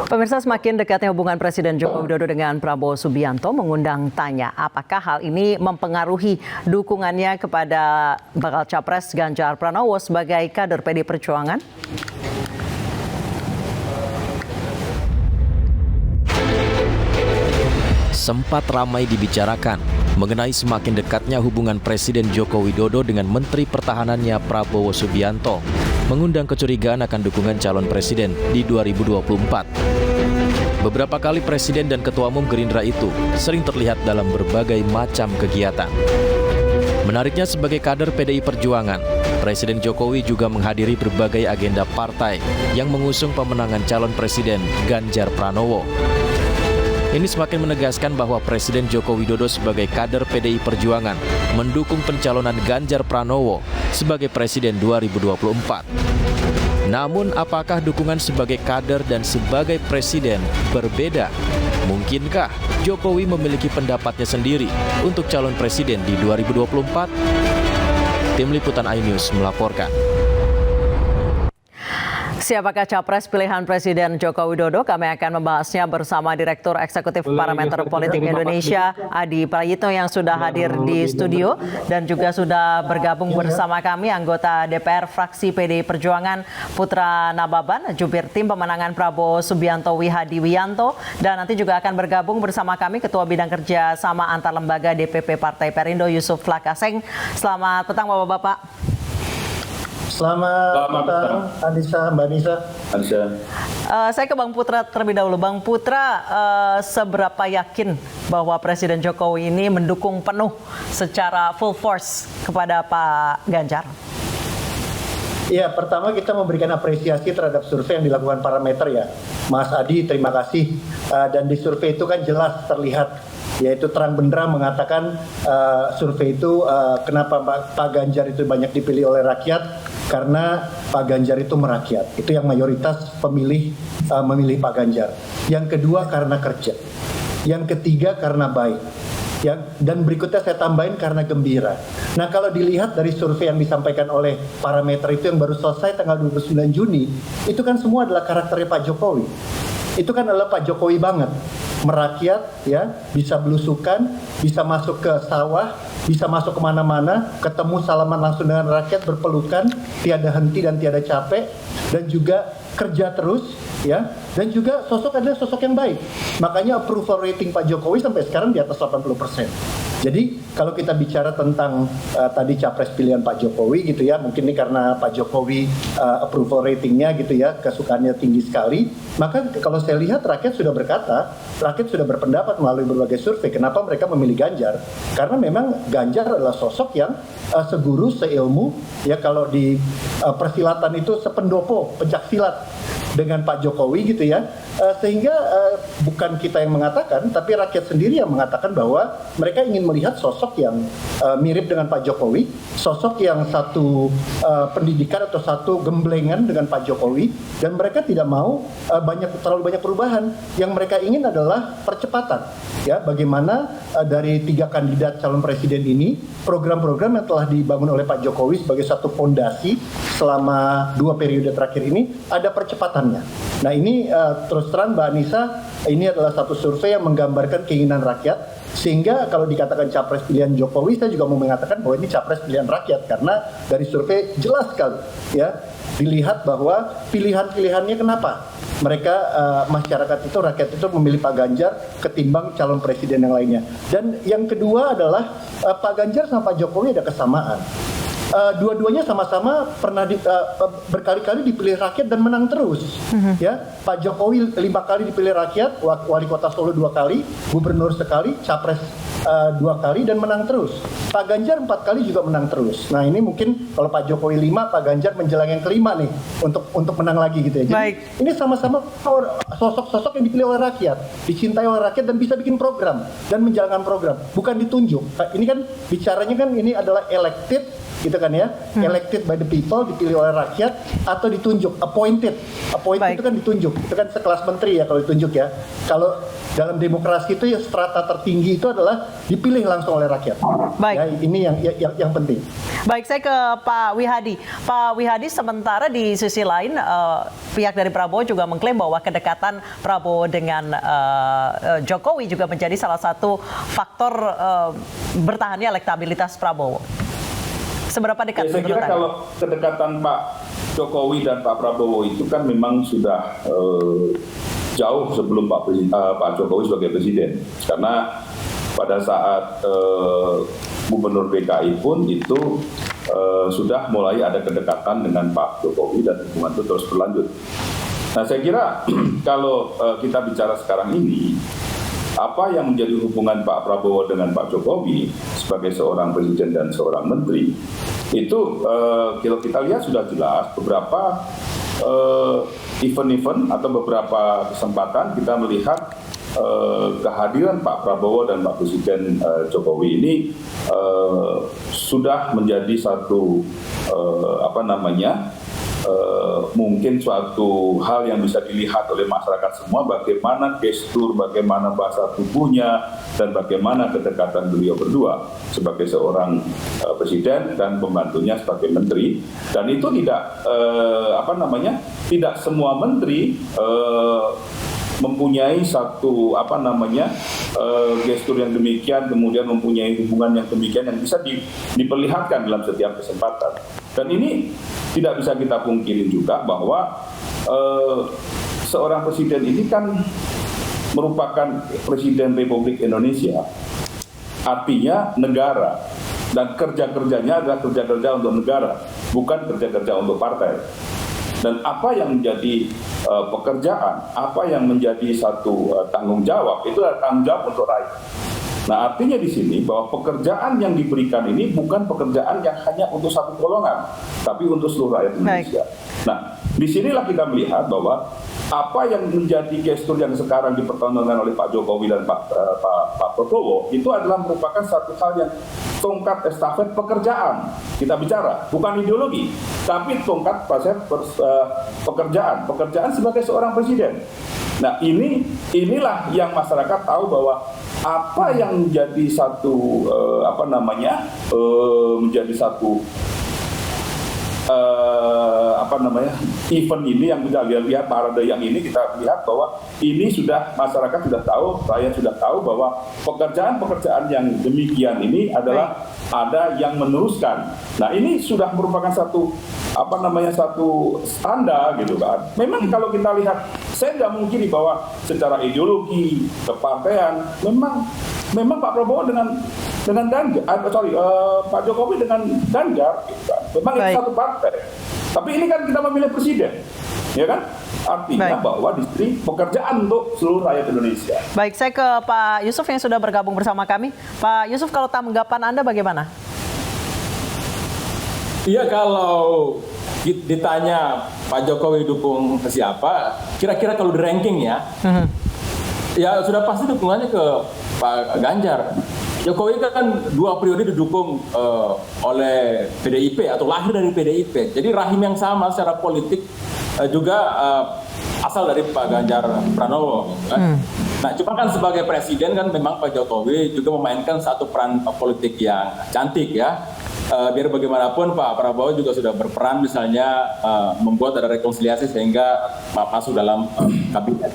Pemirsa, semakin dekatnya hubungan Presiden Joko Widodo dengan Prabowo Subianto mengundang tanya apakah hal ini mempengaruhi dukungannya kepada bakal capres Ganjar Pranowo sebagai kader PD Perjuangan. Sempat ramai dibicarakan mengenai semakin dekatnya hubungan Presiden Joko Widodo dengan Menteri Pertahanannya Prabowo Subianto mengundang kecurigaan akan dukungan calon presiden di 2024. Beberapa kali Presiden dan Ketua Umum Gerindra itu sering terlihat dalam berbagai macam kegiatan. Menariknya sebagai kader PDI Perjuangan, Presiden Jokowi juga menghadiri berbagai agenda partai yang mengusung pemenangan calon presiden Ganjar Pranowo. Ini semakin menegaskan bahwa Presiden Joko Widodo sebagai kader PDI Perjuangan mendukung pencalonan Ganjar Pranowo sebagai Presiden 2024. Namun, apakah dukungan sebagai kader dan sebagai Presiden berbeda? Mungkinkah Jokowi memiliki pendapatnya sendiri untuk calon Presiden di 2024? Tim Liputan iNews melaporkan. Siapakah capres pilihan Presiden Joko Widodo? Kami akan membahasnya bersama Direktur Eksekutif Parameter Politik Indonesia, Adi Prayitno, yang sudah hadir di studio dan juga sudah bergabung bersama kami anggota DPR fraksi PDI Perjuangan Putra Nababan, jubir tim pemenangan Prabowo Subianto Wihadi Wiyanto, dan nanti juga akan bergabung bersama kami Ketua Bidang Kerja Sama Antar Lembaga DPP Partai Perindo Yusuf Lakaseng. Selamat petang Bapak-Bapak. Selamat petang, Mbak Anissa. Saya ke Bang Putra terlebih dahulu. Bang Putra, seberapa yakin bahwa Presiden Jokowi ini mendukung penuh secara full force kepada Pak Ganjar? Ya, pertama kita memberikan apresiasi terhadap survei yang dilakukan Parameter ya. Mas Adi, terima kasih. Dan di survei itu kan jelas terlihat, yaitu terang benderang mengatakan survei itu kenapa Pak Ganjar itu banyak dipilih oleh rakyat, karena Pak Ganjar itu merakyat. Itu yang mayoritas pemilih memilih Pak Ganjar. Yang kedua karena kerja. Yang ketiga karena baik. Dan berikutnya saya tambahin karena gembira. Nah, kalau dilihat dari survei yang disampaikan oleh Parameter itu yang baru selesai tanggal 29 Juni, itu kan semua adalah karakternya Pak Jokowi. Itu kan adalah Pak Jokowi banget. Merakyat, ya, bisa belusukan, bisa masuk ke sawah, bisa masuk kemana-mana, ketemu salaman langsung dengan rakyat, berpelukan, tiada henti dan tiada capek, dan juga kerja terus, ya, dan juga adalah sosok yang baik. Makanya approval rating Pak Jokowi sampai sekarang di atas 80%. Jadi kalau kita bicara tentang tadi capres pilihan Pak Jokowi gitu ya, mungkin ini karena Pak Jokowi approval ratingnya gitu ya, kesukaannya tinggi sekali, maka kalau saya lihat rakyat sudah berkata, rakyat sudah berpendapat melalui berbagai survei kenapa mereka memilih Ganjar. Karena memang Ganjar adalah sosok yang seguru, seilmu, ya, kalau di persilatan itu sependopo, pencak dengan Pak Jokowi gitu ya, sehingga bukan kita yang mengatakan, tapi rakyat sendiri yang mengatakan bahwa mereka ingin melihat sosok yang mirip dengan Pak Jokowi, sosok yang satu pendidikan atau satu gemblengan dengan Pak Jokowi, dan mereka tidak mau terlalu banyak perubahan. Yang mereka ingin adalah percepatan, ya, bagaimana dari 3 kandidat calon presiden ini, program-program yang telah dibangun oleh Pak Jokowi sebagai satu fondasi selama 2 periode terakhir ini ada percepatannya. Nah, ini terus terang Mbak Anissa, ini adalah satu survei yang menggambarkan keinginan rakyat, sehingga kalau dikatakan capres pilihan Jokowi, saya juga mau mengatakan bahwa ini capres pilihan rakyat, karena dari survei jelas sekali, ya, dilihat bahwa pilihan-pilihannya kenapa mereka masyarakat itu, rakyat itu memilih Pak Ganjar ketimbang calon presiden yang lainnya. Dan yang kedua adalah Pak Ganjar sama Pak Jokowi ada kesamaan. Dua-duanya sama-sama pernah berkali-kali dipilih rakyat dan menang terus. Ya, Pak Jokowi 5 kali dipilih rakyat, wali kota Solo 2 kali, gubernur sekali, capres 2 kali dan menang terus. Pak Ganjar 4 kali juga menang terus. Nah, ini mungkin kalau Pak Jokowi 5, Pak Ganjar menjelang yang kelima nih untuk menang lagi gitu ya. Jadi baik, ini sama-sama sosok-sosok yang dipilih oleh rakyat, dicintai oleh rakyat dan bisa bikin program dan menjalankan program, bukan ditunjuk. Ini kan bicaranya kan ini adalah elected gitu kan ya, elected by the people, dipilih oleh rakyat, atau ditunjuk, appointed itu kan ditunjuk, itu kan sekelas menteri ya kalau ditunjuk ya. Kalau dalam demokrasi itu ya strata tertinggi itu adalah dipilih langsung oleh rakyat. Baik. Ya, ini yang penting. Baik, saya ke Pak Wihadi. Pak Wihadi, sementara di sisi lain pihak dari Prabowo juga mengklaim bahwa kedekatan Prabowo dengan Jokowi juga menjadi salah satu faktor bertahannya elektabilitas Prabowo. Seberapa dekat? Saya kira kalau kedekatan Pak Jokowi dan Pak Prabowo itu kan memang sudah jauh sebelum Pak Jokowi sebagai presiden. Karena pada saat Gubernur DKI pun itu sudah mulai ada kedekatan dengan Pak Jokowi dan hubungan itu terus berlanjut. Nah, saya kira kalau kita bicara sekarang ini, apa yang menjadi hubungan Pak Prabowo dengan Pak Jokowi sebagai seorang presiden dan seorang menteri, itu kalau kita lihat sudah jelas beberapa event-event atau beberapa kesempatan kita melihat kehadiran Pak Prabowo dan Pak Presiden Jokowi ini sudah menjadi satu mungkin suatu hal yang bisa dilihat oleh masyarakat semua, bagaimana gestur, bagaimana bahasa tubuhnya, dan bagaimana kedekatan beliau berdua sebagai seorang presiden dan pembantunya sebagai menteri. Dan itu tidak semua menteri mempunyai satu gestur yang demikian, kemudian mempunyai hubungan yang demikian yang bisa diperlihatkan dalam setiap kesempatan. Dan ini tidak bisa kita pungkiri juga bahwa seorang presiden ini kan merupakan presiden Republik Indonesia, artinya negara, dan kerja-kerjanya adalah kerja-kerja untuk negara, bukan kerja-kerja untuk partai. Dan apa yang menjadi pekerjaan, apa yang menjadi satu tanggung jawab, itu adalah tanggung jawab untuk rakyat. Nah, artinya di sini bahwa pekerjaan yang diberikan ini bukan pekerjaan yang hanya untuk satu golongan, tapi untuk seluruh rakyat Indonesia. Nah, disinilah kita melihat bahwa apa yang menjadi gestur yang sekarang dipertontonkan oleh Pak Jokowi dan Pak Prabowo itu adalah merupakan satu hal yang tongkat estafet pekerjaan. Kita bicara bukan ideologi, tapi tongkat estafet pekerjaan sebagai seorang presiden. Nah, inilah yang masyarakat tahu bahwa apa yang menjadi satu menjadi satu event ini yang kita lihat parade yang ini, kita lihat bahwa ini sudah masyarakat sudah tahu, rakyat sudah tahu bahwa pekerjaan yang demikian ini adalah ada yang meneruskan. Nah, ini sudah merupakan satu tanda gitu kan. Memang kalau kita lihat, saya tidak mungkin bahwa secara ideologi kepartean memang Pak Prabowo dengan Pak Jokowi dengan Ganjar gitu kan. Memang itu satu partai. Tapi ini kan kita memilih presiden, ya kan? Artinya bahwa di sini pekerjaan untuk seluruh rakyat Indonesia. Baik, saya ke Pak Yusuf yang sudah bergabung bersama kami. Pak Yusuf, kalau tanggapan Anda bagaimana? Iya, kalau ditanya Pak Jokowi dukung siapa, kira-kira kalau di ranking ya sudah pasti dukungannya ke Pak Ganjar. Jokowi kan 2 periode didukung oleh PDIP atau lahir dari PDIP. Jadi rahim yang sama secara politik juga asal dari Pak Ganjar Pranowo. Nah, cuma kan sebagai presiden kan memang Pak Jokowi juga memainkan satu peran politik yang cantik ya. Biar bagaimanapun Pak Prabowo juga sudah berperan misalnya membuat ada rekonsiliasi sehingga masuk dalam kabinet.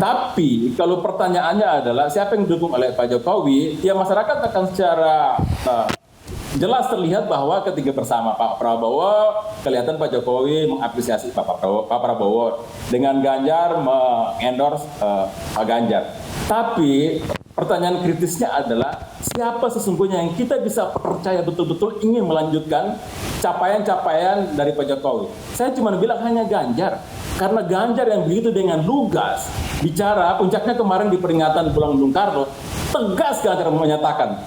Tapi kalau pertanyaannya adalah siapa yang didukung oleh Pak Jokowi, ya masyarakat akan secara jelas terlihat bahwa ketika bersama Pak Prabowo, kelihatan Pak Jokowi mengapresiasi Pak Prabowo, dengan Ganjar mengendorse Pak Ganjar. Tapi pertanyaan kritisnya adalah siapa sesungguhnya yang kita bisa percaya betul-betul ingin melanjutkan capaian-capaian dari Pak Jokowi. Saya cuma bilang hanya Ganjar, karena Ganjar yang begitu dengan lugas bicara, puncaknya kemarin di peringatan Bulan Bung Karno, tegas Ganjar menyatakan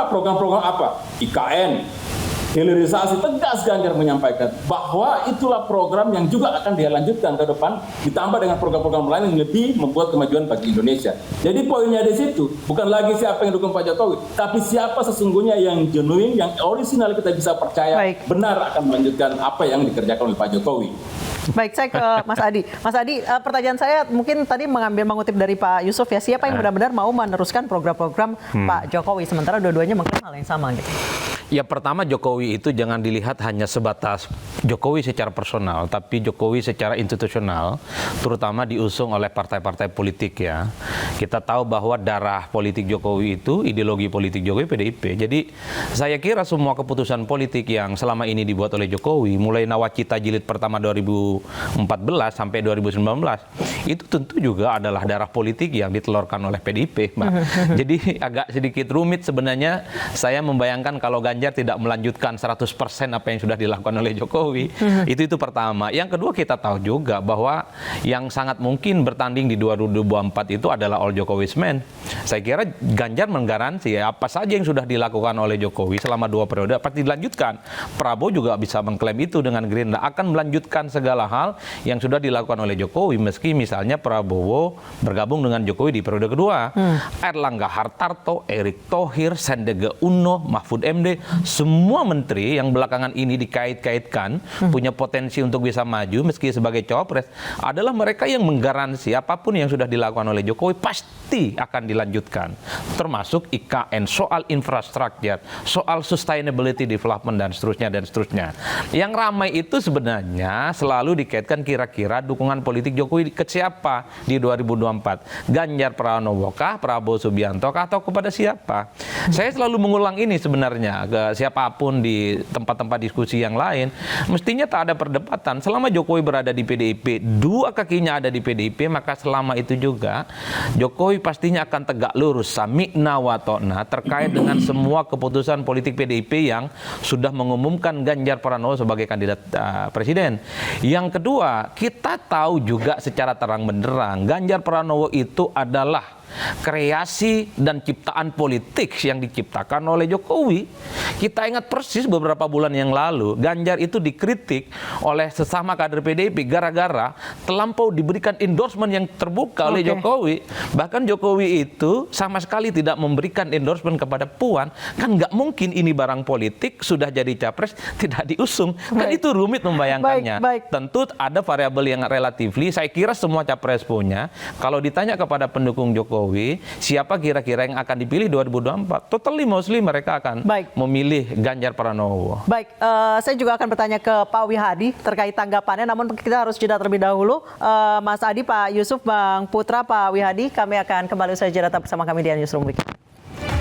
program-program apa, IKN, hilirisasi, tegas Ganjar menyampaikan bahwa itulah program yang juga akan dia lanjutkan ke depan, ditambah dengan program-program lain yang lebih membuat kemajuan bagi Indonesia. Jadi poinnya di situ, bukan lagi siapa yang dukung Pak Jokowi, tapi siapa sesungguhnya yang genuine, yang orisinal kita bisa percaya benar akan melanjutkan apa yang dikerjakan oleh Pak Jokowi. Baik, saya ke Mas Adi. Mas Adi, pertanyaan saya mungkin tadi mengutip dari Pak Yusuf ya, siapa yang benar-benar mau meneruskan program-program Pak Jokowi, sementara dua-duanya mengklaim hal yang sama gitu. Ya pertama, Jokowi itu jangan dilihat hanya sebatas Jokowi secara personal, tapi Jokowi secara institusional, terutama diusung oleh partai-partai politik ya. Kita tahu bahwa darah politik Jokowi itu, ideologi politik Jokowi PDIP. Jadi saya kira semua keputusan politik yang selama ini dibuat oleh Jokowi, mulai Nawacita jilid pertama 2014 sampai 2019, itu tentu juga adalah darah politik yang ditelurkan oleh PDIP, Mbak. Jadi agak sedikit rumit sebenarnya saya membayangkan kalau Ganjar tidak melanjutkan 100% apa yang sudah dilakukan oleh Jokowi. Itu pertama. Yang kedua, kita tahu juga bahwa yang sangat mungkin bertanding di 2024 itu adalah all Jokowi's men. Saya kira Ganjar menggaransi apa saja yang sudah dilakukan oleh Jokowi selama 2 periode pasti dilanjutkan. Prabowo juga bisa mengklaim itu dengan Gerindra, akan melanjutkan segala hal yang sudah dilakukan oleh Jokowi, meski misalnya Prabowo bergabung dengan Jokowi di periode kedua. Erlangga Hartarto, Erick Thohir, Sandiaga Uno, Mahfud MD, semua menteri yang belakangan ini dikait-kaitkan punya potensi untuk bisa maju meski sebagai cawapres adalah mereka yang menggaransi apapun yang sudah dilakukan oleh Jokowi pasti akan dilanjutkan, termasuk IKN, soal infrastruktur, soal sustainability development dan seterusnya. Yang ramai itu sebenarnya selalu dikaitkan kira-kira dukungan politik Jokowi ke siapa di 2024, Ganjar Pranowo kah, Prabowo Subianto kah, atau kepada siapa. Saya selalu mengulang ini sebenarnya ke siapapun di tempat-tempat diskusi yang lain, mestinya tak ada perdebatan. Selama Jokowi berada di PDIP, 2 kakinya ada di PDIP, maka selama itu juga Jokowi pastinya akan tegak lurus sami'na wa ta'na terkait dengan semua keputusan politik PDIP yang sudah mengumumkan Ganjar Pranowo sebagai kandidat presiden. Yang kedua, kita tahu juga secara terang benderang Ganjar Pranowo itu adalah kreasi dan ciptaan politik yang diciptakan oleh Jokowi. Kita ingat persis beberapa bulan yang lalu Ganjar itu dikritik oleh sesama kader PDIP gara-gara terlampau diberikan endorsement yang terbuka oleh Jokowi. Bahkan Jokowi itu sama sekali tidak memberikan endorsement kepada Puan. Kan nggak mungkin ini barang politik sudah jadi capres tidak diusung. Kan itu rumit membayangkannya. Tentu ada variabel yang relatifly saya kira semua capres punya. Kalau ditanya kepada pendukung Jokowi, siapa kira-kira yang akan dipilih 2024? Totally mostly mereka akan memilih Ganjar Pranowo. Baik, saya juga akan bertanya ke Pak Wihadi terkait tanggapannya, namun kita harus jeda terlebih dahulu. Mas Adi, Pak Yusuf, Bang Putra, Pak Wihadi, kami akan kembali usai jeda, tetap bersama kami di Newsroom Weekend.